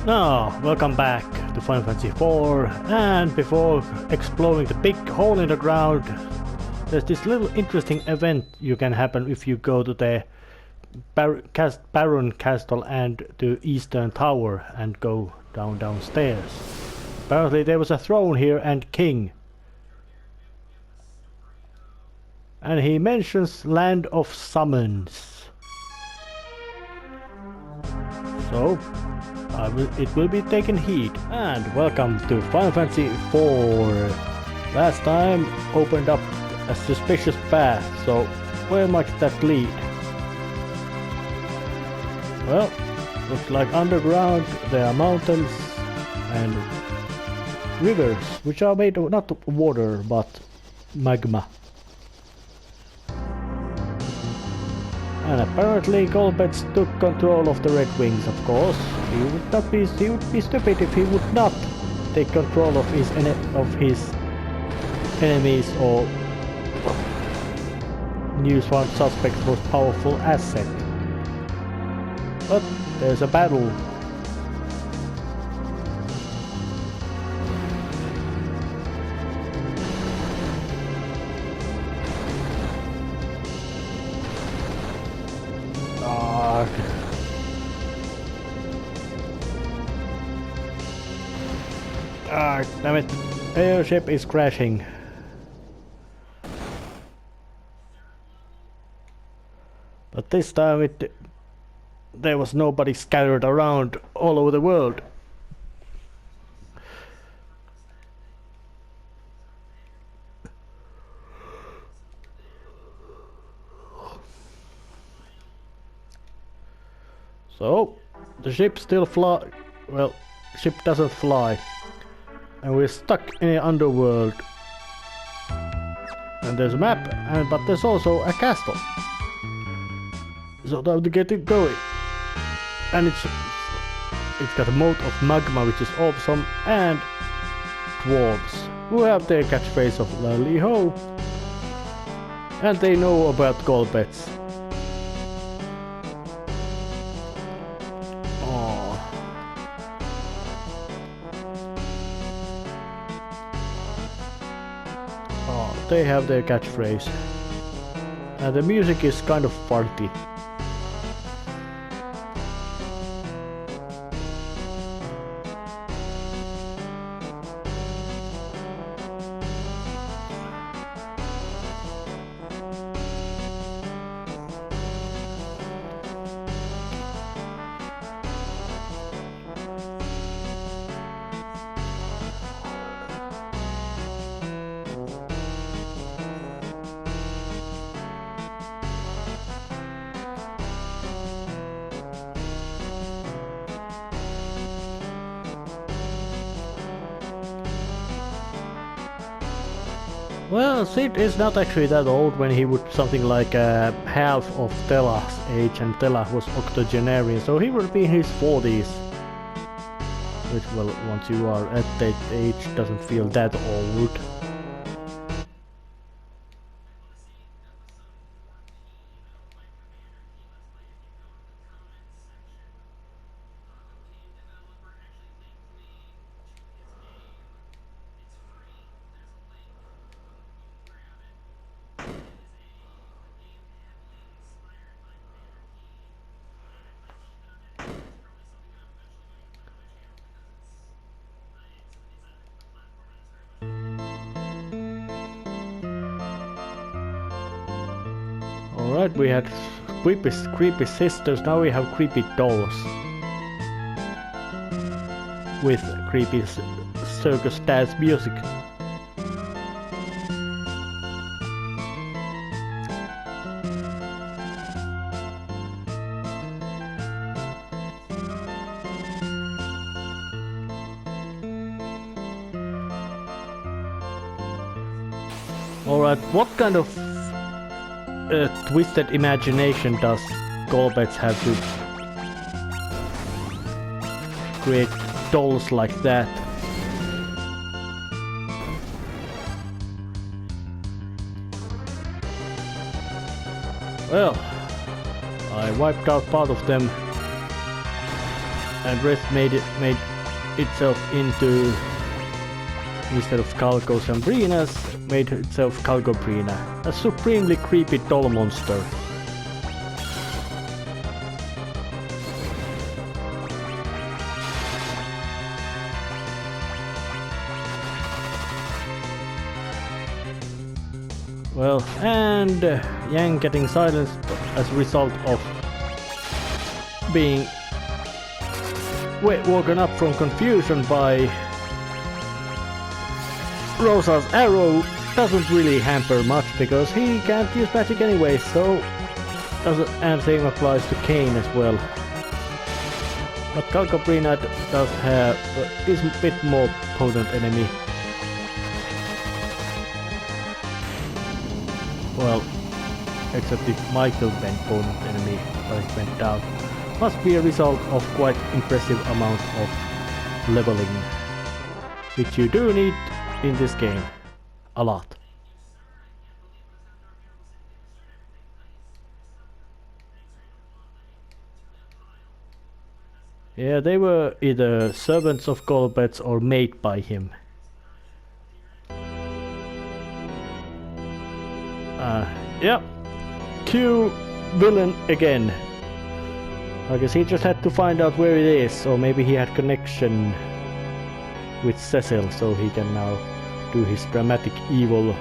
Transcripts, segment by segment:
Now, welcome back to Final Fantasy IV, and before exploring the big hole in the ground, there's this little interesting event you can happen if you go to the Baron Castle and the Eastern Tower and go downstairs. Apparently there was a throne here and king. And he mentions Land of Summons. So it will be taken heed. And welcome to Final Fantasy IV. Last time opened up a suspicious path, so where might that lead? Well, looks like underground there are mountains and rivers, which are made of not water but magma. And apparently Golbez took control of the Red Wings, of course. He would be stupid if he would not take control of his enemies or use one suspect's most powerful asset. But there's a battle. Damn it, airship is crashing. But this time there was nobody scattered around all over the world. So the ship still fly. Well, ship doesn't fly. And we're stuck in the Underworld. And there's a map, but there's also a castle. So time to get it going. And it's got a moat of magma, which is awesome, and dwarves who have their catchphrase of lally ho. And they know about Golbez. They have their catchphrase. And the music is kind of farty. Well, Sid is not actually that old when he would something like half of Tella's age, and Tella was octogenarian, so he would be in his 40s. Which, well, once you are at that age, doesn't feel that old. Alright, we had creepy sisters, now we have creepy dolls. With creepy circus dance music. Alright, what kind of twisted imagination does Golbez have to create dolls like that? Well, I wiped out part of them and rest made itself into, instead of Calcos and Brinas, made itself Calgobrina, a supremely creepy doll monster. Well, and Yang getting silenced as a result of being woken up from confusion by Rosa's arrow doesn't really hamper much because he can't use magic anyway, so and same applies to Kane as well. But Calgobrina does have is a bit more potent enemy. Well, except if Michael went potent enemy, but it went down. Must be a result of quite impressive amount of leveling, which you do need in this game. A lot. Yeah, they were either servants of Golbets or made by him. Yeah. Q villain again. I guess he just had to find out where it is, or maybe he had connection with Cecil, so he can now do his dramatic evil.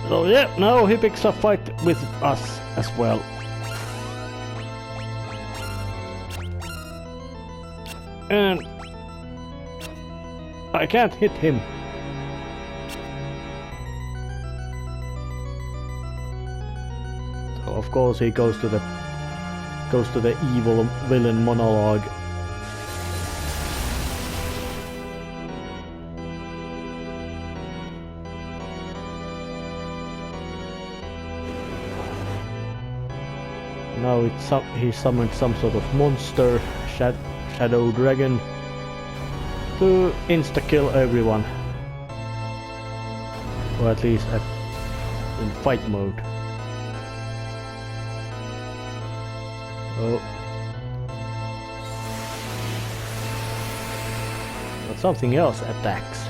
So yeah, now he picks a fight with us as well. And I can't hit him. So of course he goes to the evil villain monologue. Now he summoned some sort of monster, Shadow Dragon, to insta-kill everyone. Or at least in fight mode. Oh. But something else attacks.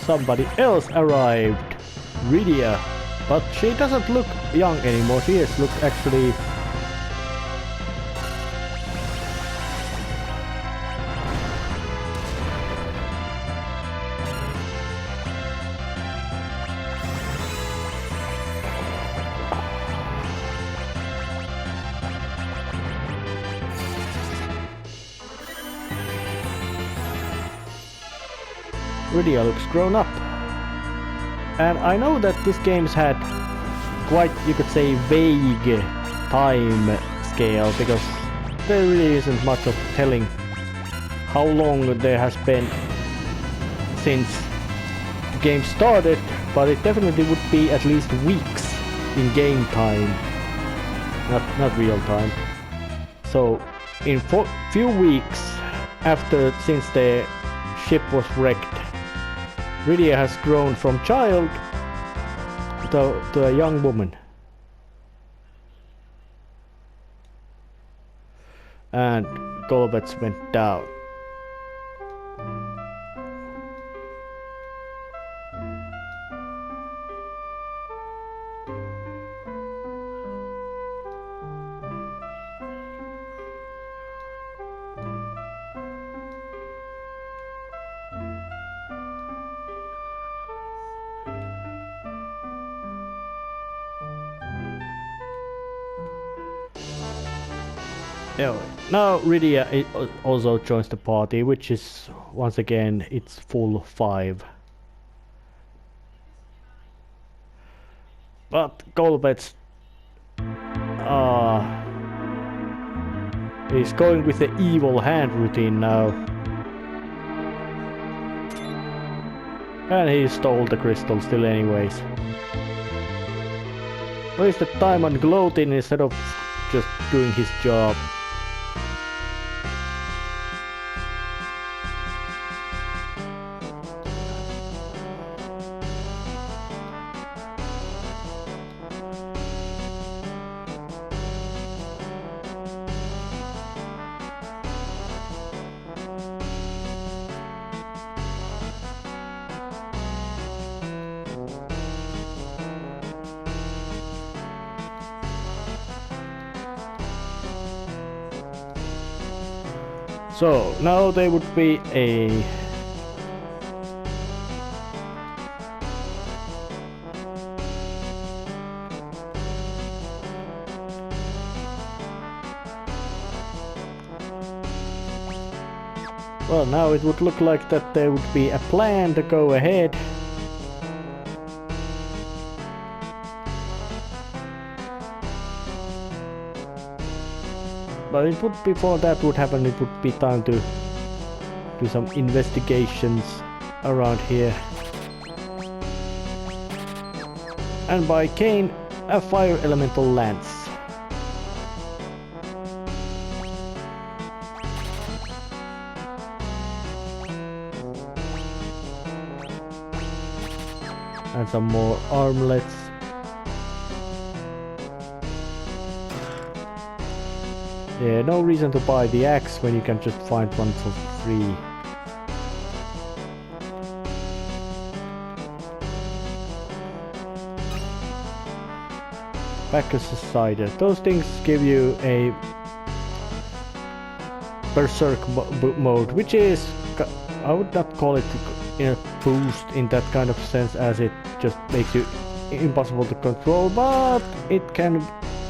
Somebody else arrived, Rydia, but she doesn't look young anymore. She looks actually Rydia looks grown up. And I know that this game's had quite, you could say, vague time scale, because there really isn't much of telling how long there has been since the game started, but it definitely would be at least weeks in game time, not real time. So in few weeks since the ship was wrecked, Rydia has grown from child to a young woman. And Golbets went down. Now Rydia also joins the party, which is once again it's full 5. But Golbet's he's going with the evil hand routine now. And he stole the crystal still anyways. Wasted time on gloating instead of just doing his job. So now there would be a well, now it would look like that there would be a plan to go ahead. But it would, before that would happen, it would be time to do some investigations around here. And by Kane, a fire elemental lance. And some more armlets. Yeah, no reason to buy the axe when you can just find one for free. Bacchus Cider. Those things give you a berserk mode, which is, I would not call it a boost in that kind of sense, as it just makes you impossible to control, but it can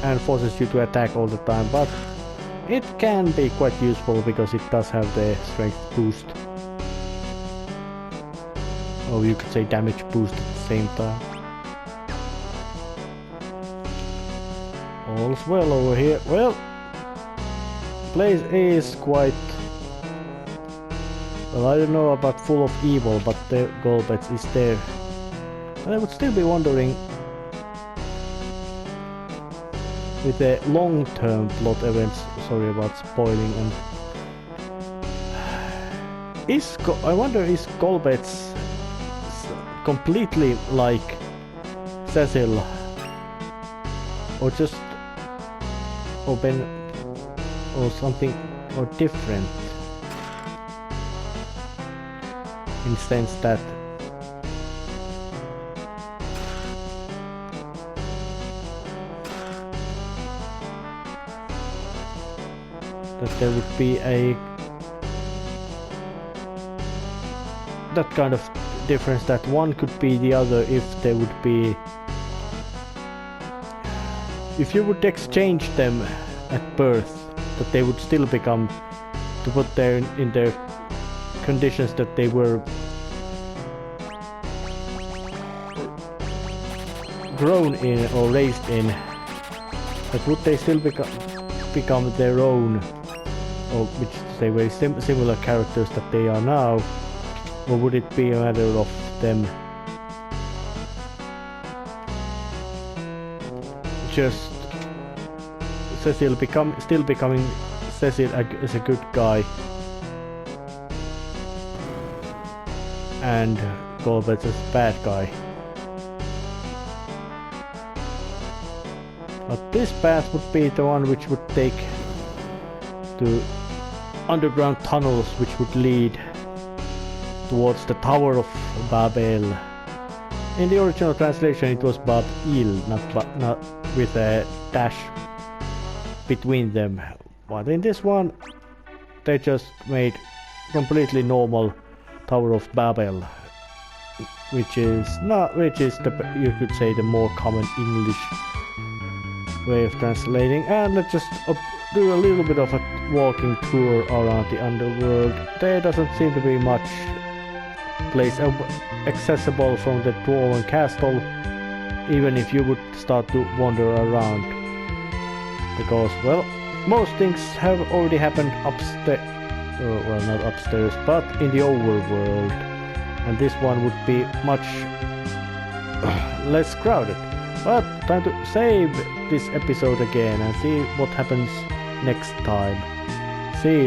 and forces you to attack all the time. But it can be quite useful because it does have the strength boost. Or you could say damage boost at the same time. All's well over here. Well, place is quite... well, I don't know about full of evil, but the Golbets is there. And I would still be wondering, with the long-term plot events, sorry about spoiling, and I wonder, is Golbets completely like Cecil, or just open, or something, or different, in the sense that there would be that kind of difference, that one could be the other if there would be, if you would exchange them at birth, that they would still become, to put there in their conditions that they were grown in or raised in, but would they still become their own, or which they were similar characters that they are now, or would it be a matter of them just Cecil still becoming Cecil as a good guy, and Golbets as a bad guy? But this path would be the one which would take to underground tunnels, which would lead towards the Tower of Babel. In the original translation it was Bab-il, not with a dash between them. But in this one they just made completely normal Tower of Babel, which is the, you could say, the more common English way of translating. And let's just do a little bit of a walking tour around the Underworld. There doesn't seem to be much place accessible from the Dwarven castle, even if you would start to wander around. Because, well, most things have already happened upstairs. Well, not upstairs, but in the overworld. And this one would be much less crowded. But time to save this episode again and see what happens next time. See you.